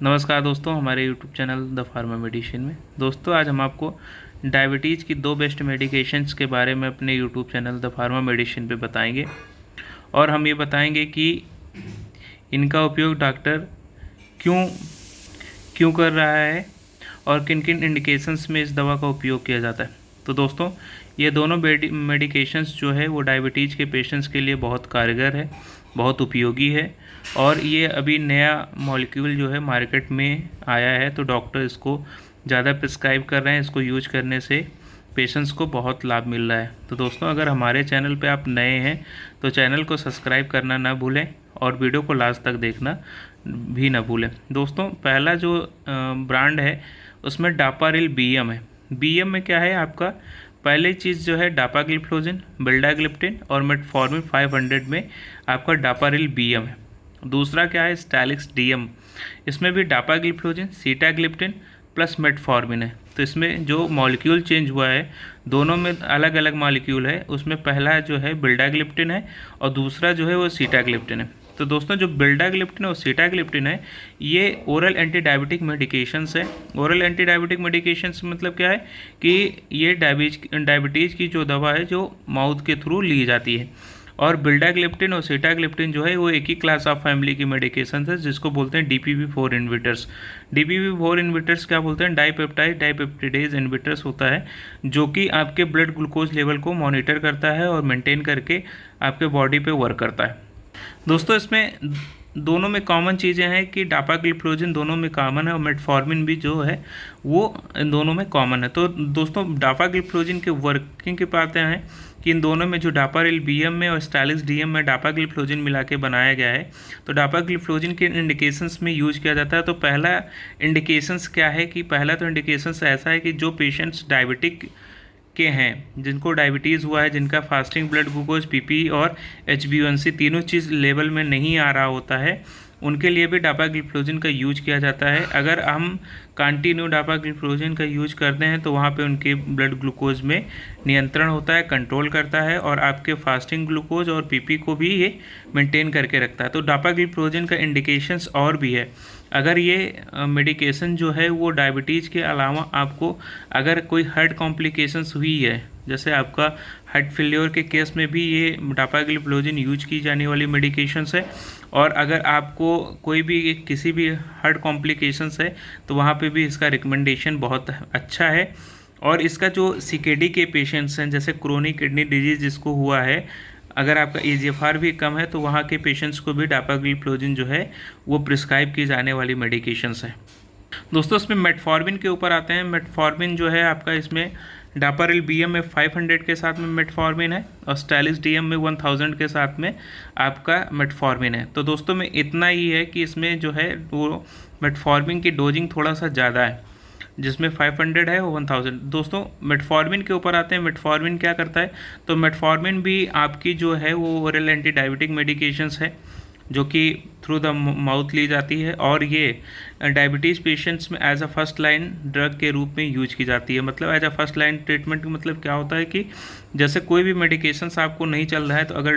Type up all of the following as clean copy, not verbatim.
नमस्कार दोस्तों, हमारे YouTube channel the pharma medicine में। दोस्तों, आज हम आपको डायबिटीज़ की 2 बेस्ट मेडिकेशंस के बारे में अपने YouTube channel the pharma medicine पे बताएंगे और हम ये बताएंगे कि इनका उपयोग डॉक्टर क्यों क्यों कर रहा है और किन किन इंडिकेशंस में इस दवा का उपयोग किया जाता है। तो दोस्तों, ये दोनों मेडिकेशंस जो है वो डायबिटीज़ के पेशेंट्स के लिए बहुत कारगर है, बहुत उपयोगी है और ये अभी नया मॉलिक्यूल जो है मार्केट में आया है, तो डॉक्टर इसको ज़्यादा प्रिस्क्राइब कर रहे हैं। इसको यूज करने से पेशेंट्स को बहुत लाभ मिल रहा है। तो दोस्तों, अगर हमारे चैनल पे आप नए हैं तो चैनल को सब्सक्राइब करना ना भूलें और वीडियो को लास्ट तक देखना भी ना भूलें। दोस्तों, पहला जो ब्रांड है उसमें डापारिल बीएम है। बीएम में क्या है आपका, पहली चीज़ जो है डापाग्लिफ्लोजिन, बेल्डाग्लिप्टिन और मेटफॉर्मिन 500 में आपका डापारिल बीएम है। दूसरा क्या है, स्टालिक्स डीएम, इसमें भी डापाग्लिफ्लोजिन, सीटाग्लिप्टिन प्लस मेटफॉर्मिन है। तो इसमें जो मॉलिक्यूल चेंज हुआ है, दोनों में अलग अलग मॉलिक्यूल है। उसमें पहला जो है बेल्डाग्लिप्टिन है और दूसरा जो है वो सीटाग्लिप्टिन है। तो दोस्तों, जो बेल्डाग्लिप्टिन और सीटाग्लिप्टिन है ये ओरल एंटी डायबिटिक मेडिकेशंस है। ओरल एंटी डायबिटिक मेडिकेशंस मतलब क्या है कि ये डायबिटीज़ की जो दवा है जो माउथ के थ्रू ली जाती है। और बेल्डाग्लिप्टिन और सीटाग्लिप्टिन जो है वो एक ही क्लास ऑफ फैमिली की मेडिकेशन है, जिसको बोलते हैं DPP-4 इन्विटर्स। DPP-4 इन्विटर्स क्या बोलते हैं, डाइपेप्टाइडेज इन्विटर्स होता है, जो कि आपके ब्लड ग्लूकोज लेवल को मॉनिटर करता है और मेंटेन करके आपके बॉडी पे वर्क करता है। दोस्तों, इसमें दोनों में कॉमन चीज़ें हैं कि डापाग्लिफ्लोजिन दोनों में कॉमन है और मेटफॉर्मिन भी जो है वो इन दोनों में कॉमन है। तो दोस्तों, डापाग्लिफ्लोजिन के वर्किंग के बातें हैं कि इन दोनों में जो डापारिल बीएम में और स्टालिक्स डीएम में डापाग्लिफ्लोजिन मिला के बनाया गया है। तो डापाग्लिफ्लोजिन के इंडिकेशंस में यूज किया जाता है। तो पहला इंडिकेशंस क्या है कि पहला तो इंडिकेशंस ऐसा है कि जो पेशेंट्स डायबिटिक के हैं, जिनको डायबिटीज़ हुआ है, जिनका फास्टिंग ब्लड ग्लूकोज, पीपी और HbA1c तीनों चीज़ लेवल में नहीं आ रहा होता है, उनके लिए भी डापाग्लिफ्लोजिन का यूज किया जाता है। अगर हम कंटिन्यू डापाग्लिफ्लोजिन का यूज करते हैं तो वहाँ पे उनके ब्लड ग्लूकोज में नियंत्रण होता है, कंट्रोल करता है और आपके फास्टिंग ग्लूकोज और पीपी को भी ये मेंटेन करके रखता है। तो डापाग्लिफ्लोजिन का इंडिकेशंस और भी है। अगर ये मेडिकेशन जो है वो डायबिटीज़ के अलावा आपको अगर कोई हार्ट कॉम्प्लिकेशंस हुई है, जैसे आपका हार्ट फेल्योर के केस में भी ये डापाग्लिफ्लोजिन यूज की जाने वाली मेडिकेशंस है। और अगर आपको कोई भी किसी भी हार्ट कॉम्प्लिकेशंस है तो वहाँ पे भी इसका रिकमेंडेशन बहुत अच्छा है। और इसका जो CKD के पेशेंट्स हैं, जैसे क्रोनिक किडनी डिजीज़ जिसको हुआ है, अगर आपका EGFR भी कम है तो वहाँ के पेशेंट्स को भी डापाग्लिफ्लोजिन जो है वो प्रिस्क्राइब की जाने वाली मेडिकेशंस है। दोस्तों, इसमें मेटफॉर्मिन के ऊपर आते हैं। मेटफॉर्मिन जो है आपका, इसमें डापारिल बीएम में 500 के साथ में मेटफॉर्मिन है और स्टालिक्स डीएम में 1000 के साथ में आपका मेटफॉर्मिन है। तो दोस्तों, में इतना ही है कि इसमें जो है वो मेटफॉर्मिन की डोजिंग थोड़ा सा ज़्यादा है, जिसमें 500 है वो 1000। दोस्तों, मेटफॉर्मिन के ऊपर आते हैं। मेटफॉर्मिन क्या करता है, तो मेटफॉर्मिन भी आपकी जो है वो ओरल एंटी डायबिटिक मेडिकेशंस है, जो कि थ्रू द माउथ ली जाती है और ये डायबिटीज़ पेशेंट्स में as a first line drug के रूप में यूज की जाती है। मतलब as a first line treatment का मतलब क्या होता है कि जैसे कोई भी मेडिकेशंस आपको नहीं चल रहा है तो अगर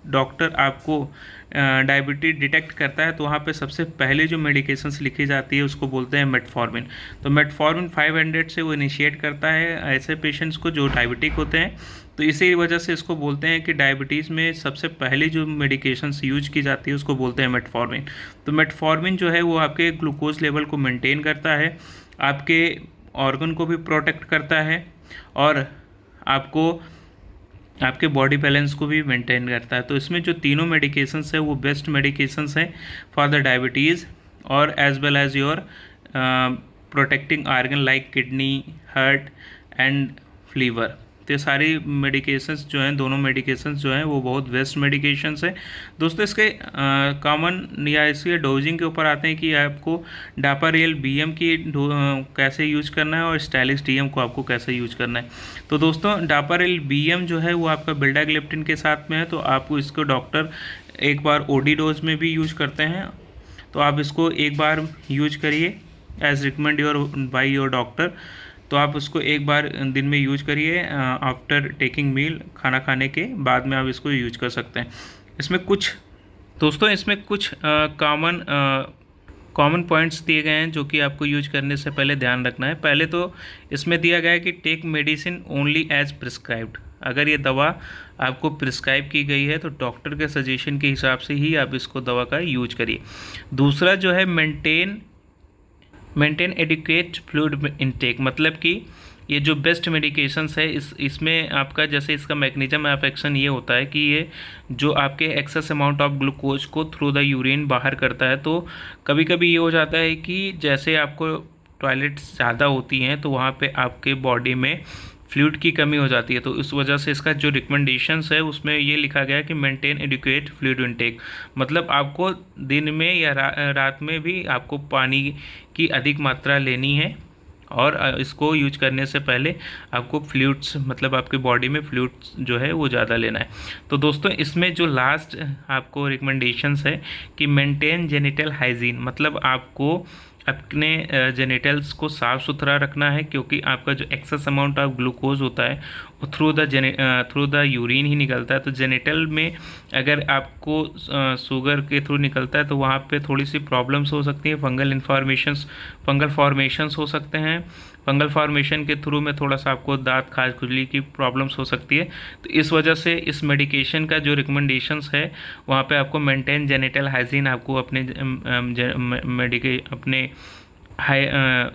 डॉक्टर आपको डायबिटीज डिटेक्ट करता है तो वहाँ पे सबसे पहले जो मेडिकेशंस लिखी जाती है उसको बोलते हैं मेटफॉर्मिन। तो मेटफॉर्मिन 500 से वो इनिशिएट करता है ऐसे पेशेंट्स को जो डायबिटिक होते हैं। तो इसी वजह से इसको बोलते हैं कि डायबिटीज़ में सबसे पहले जो मेडिकेशंस यूज की जाती है उसको बोलते हैं मेटफॉर्मिन। तो मेटफॉर्मिन जो है वो आपके ग्लूकोज लेवल को मेंटेन करता है, आपके ऑर्गन को भी प्रोटेक्ट करता है और आपको आपके बॉडी बैलेंस को भी मेंटेन करता है। तो इसमें जो तीनों मेडिकेशंस है वो बेस्ट मेडिकेशंस हैं फॉर द डायबिटीज़ और as well as your protecting organ like kidney, heart and liver. तो ये सारी मेडिकेशंस जो हैं, दोनों मेडिकेशंस जो हैं वो बहुत बेस्ट मेडिकेशंस हैं। दोस्तों, इसके कॉमन या इसके डोजिंग के ऊपर आते हैं कि आपको डापारिल बीएम की कैसे यूज करना है और स्टालिक्स डीएम को आपको कैसे यूज करना है। तो दोस्तों, डापारिल बीएम जो है वो आपका बेल्डाग्लिप्टिन के साथ में है, तो आपको इसको डॉक्टर एक बार OD डोज में भी यूज करते हैं। तो आप इसको एक बार यूज करिए as recommend by your doctor. तो आप उसको एक बार दिन में यूज करिए आफ्टर टेकिंग मील, खाना खाने के बाद में आप इसको यूज कर सकते हैं। इसमें कुछ कॉमन कॉमन पॉइंट्स दिए गए हैं जो कि आपको यूज करने से पहले ध्यान रखना है। पहले तो इसमें दिया गया है कि take medicine only as prescribed. अगर ये दवा आपको प्रिस्क्राइब की गई है तो डॉक्टर के सजेशन के हिसाब से ही आप इसको दवा का यूज करिए। दूसरा जो है मेंटेन एडिक्वेट फ्लूइड इनटेक, मतलब कि ये जो बेस्ट मेडिकेशंस है इसमें आपका जैसे इसका मैकेनिज्म ऑफ एक्शन ये होता है कि ये जो आपके एक्सेस अमाउंट ऑफ ग्लूकोज को थ्रू द यूरिन बाहर करता है। तो कभी कभी ये हो जाता है कि जैसे आपको टॉयलेट्स ज़्यादा होती हैं तो वहाँ पे आपके बॉडी में फ्लूइड की कमी हो जाती है। तो इस वजह से इसका जो रिकमेंडेशंस है उसमें ये लिखा गया है कि मेंटेन एडिक्वेट फ्लूइड इनटेक, मतलब आपको दिन में या रात में भी आपको पानी की अधिक मात्रा लेनी है और इसको यूज करने से पहले आपको फ्लूइड्स, मतलब आपके बॉडी में फ्लूइड्स जो है वो ज़्यादा लेना है। तो दोस्तों इसमें जो लास्ट आपको रिकमेंडेशंस है कि मेंटेन जेनिटल हाइजीन, मतलब आपको अपने जेनिटल्स को साफ़ सुथरा रखना है, क्योंकि आपका जो एक्सेस अमाउंट ऑफ ग्लूकोज होता है वो थ्रू द यूरिन ही निकलता है। तो जेनिटल में अगर आपको शुगर के थ्रू निकलता है तो वहाँ पे थोड़ी सी प्रॉब्लम्स हो सकती हैं, फंगल फॉर्मेशंस हो सकते हैं। फंगल फॉर्मेशन के थ्रू में थोड़ा सा आपको दांत खाज खुजली की प्रॉब्लम्स हो सकती है। तो इस वजह से इस मेडिकेशन का जो रिकमेंडेशंस है वहाँ पे आपको मेंटेन जेनिटल हाइजीन, आपको अपने अपने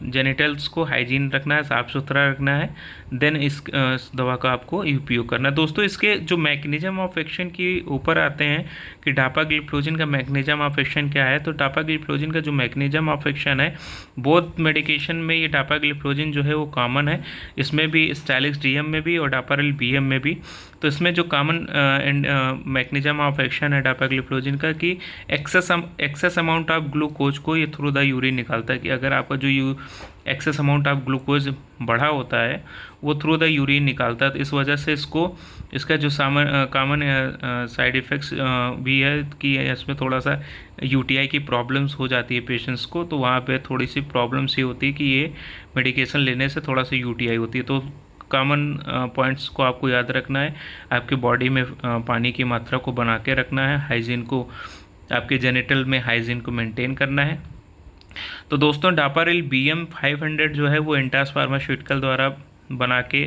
जेनिटल्स को हाइजीन रखना है, साफ़ सुथरा रखना है, देन इस दवा का आपको उपयोग करना है। दोस्तों इसके जो मैकेनिज्म ऑफ एक्शन के ऊपर आते हैं कि डापाग्लिफ्लोजिन का मैकेनिज्म ऑफ एक्शन क्या है। तो डापाग्लिफ्लोजिन का जो मैकेनिज्म ऑफ एक्शन है, बोथ मेडिकेशन में ये डापाग्लिफ्लोजिन जो है वो कॉमन है, इसमें भी स्टाइलिक्स डीएम में भी और डापारिल बीएम में भी। तो इसमें जो कॉमन मैकेनिज्म ऑफ एक्शन है डापाग्लिफ्लोजिन का कि एक्सेस अमाउंट ऑफ ग्लूकोज को ये थ्रू द यूरिन निकालता है, कि अगर आपका जो एक्सेस अमाउंट ऑफ ग्लूकोज बढ़ा होता है वो थ्रू द यूरिन निकालता है। तो इस वजह से इसका जो कॉमन साइड इफ़ेक्ट्स भी है कि इसमें थोड़ा सा यूटीआई की प्रॉब्लम्स हो जाती है पेशेंट्स को। तो वहाँ पे थोड़ी सी प्रॉब्लम्स ये होती है कि ये मेडिकेशन लेने से थोड़ा सा यूटीआई होती है। तो कॉमन पॉइंट्स को आपको याद रखना है, आपके बॉडी में पानी की मात्रा को बना के रखना है, हाइजीन को, आपके जेनिटल में हाइजीन को मेंटेन करना है। तो दोस्तों डापारिल BM 500 जो है वो इंटास फार्मास्यूटिकल द्वारा बना के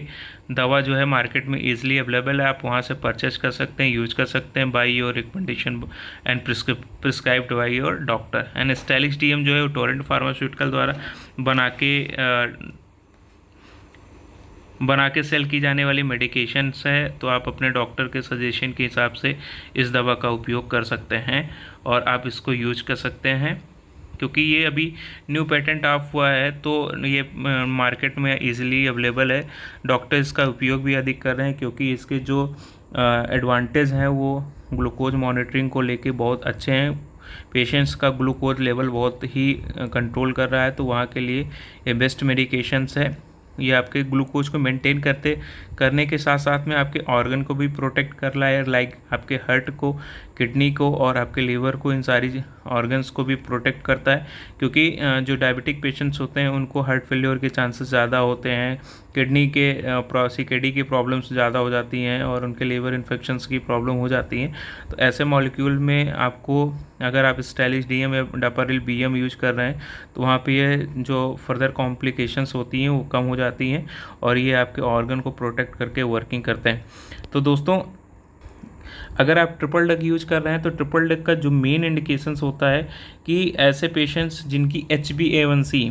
दवा जो है मार्केट में ईजिली अवेलेबल है, आप वहाँ से परचेज कर सकते हैं, यूज कर सकते हैं by your recommendation and prescribed by your doctor. And स्टाइलिक्स DM जो है वो टोरेंट फार्मास्यूटिकल द्वारा बना के सेल की जाने वाली मेडिकेशंस है। तो आप अपने डॉक्टर के सजेशन के हिसाब से इस दवा का उपयोग कर सकते हैं और आप इसको यूज कर सकते हैं, क्योंकि ये अभी न्यू पेटेंट ऑफ हुआ है तो ये मार्केट में इजीली अवेलेबल है। डॉक्टर इसका उपयोग भी अधिक कर रहे हैं क्योंकि इसके जो एडवांटेज हैं वो ग्लूकोज मॉनिटरिंग को लेके बहुत अच्छे हैं। पेशेंट्स का ग्लूकोज लेवल बहुत ही कंट्रोल कर रहा है, तो वहाँ के लिए ये बेस्ट मेडिकेशंस है। ये आपके ग्लूकोज को मेंटेन करने के साथ साथ में आपके ऑर्गन को भी प्रोटेक्ट कर रहा है, लाइक आपके हार्ट को, किडनी को और आपके लीवर को, इन सारी ऑर्गन्स को भी प्रोटेक्ट करता है। क्योंकि जो डायबिटिक पेशेंट्स होते हैं उनको हार्ट फेल्योर के चांसेस ज़्यादा होते हैं, किडनी के CKD की प्रॉब्लम्स ज़्यादा हो जाती हैं और उनके लीवर इन्फेक्शंस की प्रॉब्लम हो जाती हैं। तो ऐसे मॉलिक्यूल में आपको, अगर आप स्टाइलिश DM या डापारिल BM यूज कर रहे हैं तो वहाँ पे ये जो फर्दर कॉम्प्लिकेशंस होती हैं वो कम हो जाती हैं और ये आपके ऑर्गन को प्रोटेक्ट करके वर्किंग करते हैं। तो दोस्तों अगर आप ट्रिपल डग यूज कर रहे हैं तो ट्रिपल डग का जो मेन इंडिकेशंस होता है कि ऐसे पेशेंट्स जिनकी HbA1c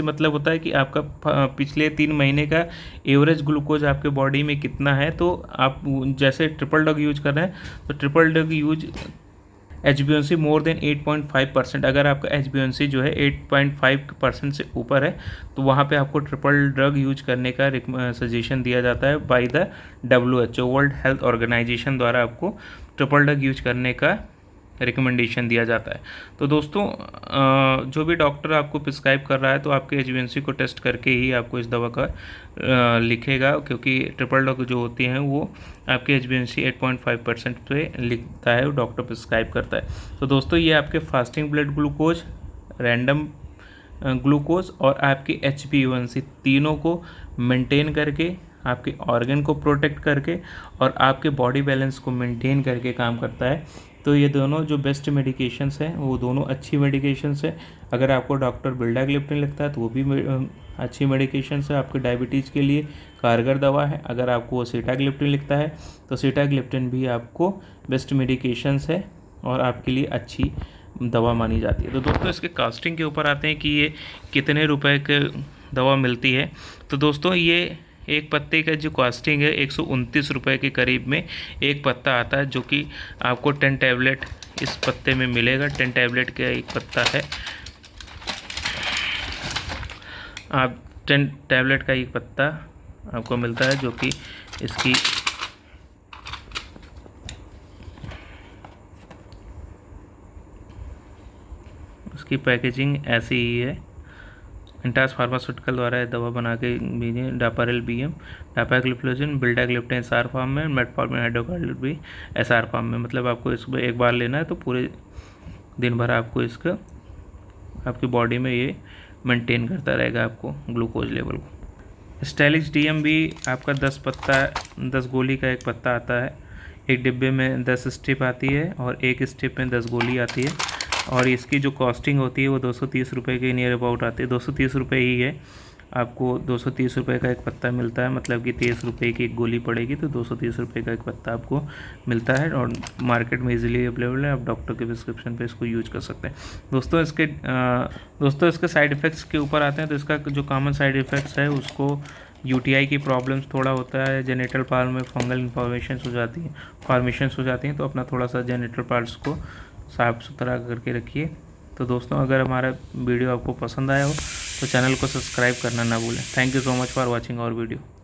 मतलब होता है कि आपका पिछले 3 महीने का एवरेज ग्लूकोज आपके बॉडी में कितना है। तो आप जैसे ट्रिपल डग यूज कर रहे हैं तो ट्रिपल डग यूज HbA1c मोर देन 8.5%, अगर आपका HbA1c जो है 8.5% से ऊपर है तो वहाँ पे आपको ट्रिपल ड्रग यूज करने का सजेशन दिया जाता है by the WHO, world health organisation द्वारा आपको ट्रिपल ड्रग यूज करने का रिकमेंडेशन दिया जाता है। तो दोस्तों जो भी डॉक्टर आपको प्रिस्क्राइब कर रहा है तो आपके HbA1c को टेस्ट करके ही आपको इस दवा का लिखेगा, क्योंकि ट्रिपल डॉग जो होती हैं वो आपके HbA1c 8.5% पे लिखता है, वो डॉक्टर प्रिस्क्राइब करता है। तो दोस्तों ये आपके fasting blood glucose, random glucose और आपके HbA1c तीनों को मेंटेन करके, आपके ऑर्गन को प्रोटेक्ट करके और आपके बॉडी बैलेंस को मेंटेन करके काम करता है। तो ये दोनों जो बेस्ट मेडिकेशंस हैं वो दोनों अच्छी मेडिकेशंस है। अगर आपको डॉक्टर बिल्डाग्लिप्टिन लिखता है तो वो भी अच्छी मेडिकेशंस है, आपके डायबिटीज़ के लिए कारगर दवा है। अगर आपको वो सीटाग्लिप्टिन लिखता है तो सीटाग्लिप्टिन भी आपको बेस्ट मेडिकेशंस है और आपके लिए अच्छी दवा मानी जाती है। तो दोस्तों इसके कास्टिंग के ऊपर आते हैं कि ये कितने रुपए के दवा मिलती है। तो दोस्तों ये एक पत्ते का जो कॉस्टिंग है 129 रुपये के करीब में एक पत्ता आता है, जो कि आपको 10 टैबलेट इस पत्ते में मिलेगा। 10 टैबलेट का एक पत्ता है, आप 10 टैबलेट का एक पत्ता आपको मिलता है, जो कि इसकी पैकेजिंग ऐसी ही है। इंटास फार्मास्यूटिकल द्वारा दवा बना के भेजी। डापारेल BM, डापाग्लिप्लोजिन, बिल्डाग्लिप्टिन SR फॉर्म में, मेटफॉर्मिन हाइड्रोक्लोराइड भी SR फॉर्म में। मतलब आपको इसको एक बार लेना है तो पूरे दिन भर आपको इसका आपकी बॉडी में ये मेंटेन करता रहेगा आपको ग्लूकोज लेवल को। स्टाइलिश DM भी आपका 10 गोली का एक पत्ता आता है। एक डिब्बे में 10 स्ट्रिप आती है और एक स्ट्रिप में 10 गोली आती है, और इसकी जो कॉस्टिंग होती है वो 230 रुपये के नियर अबाउट आती है। 230 रुपये ही है, आपको 230 रुपये का एक पत्ता मिलता है। मतलब कि 23 रुपये की एक गोली पड़ेगी तो 230 रुपये का एक पत्ता आपको मिलता है, और मार्केट में इजीली अवेलेबल है। आप डॉक्टर के प्रिस्क्रिप्शन पे इसको यूज कर सकते हैं। दोस्तों इसके साइड इफ़ेक्ट्स के ऊपर आते हैं। तो इसका जो कॉमन साइड इफ़ेक्ट्स है उसको UTI की प्रॉब्लम्स थोड़ा होता है, जेनिटल पार्ट में फंगल फॉर्मेशंस हो जाती हैं। तो अपना थोड़ा सा जेनिटल पार्ट्स को साफ़ सुथरा करके रखिए। तो दोस्तों अगर हमारा वीडियो आपको पसंद आया हो तो चैनल को सब्सक्राइब करना ना भूलें। Thank you so much for watching our video.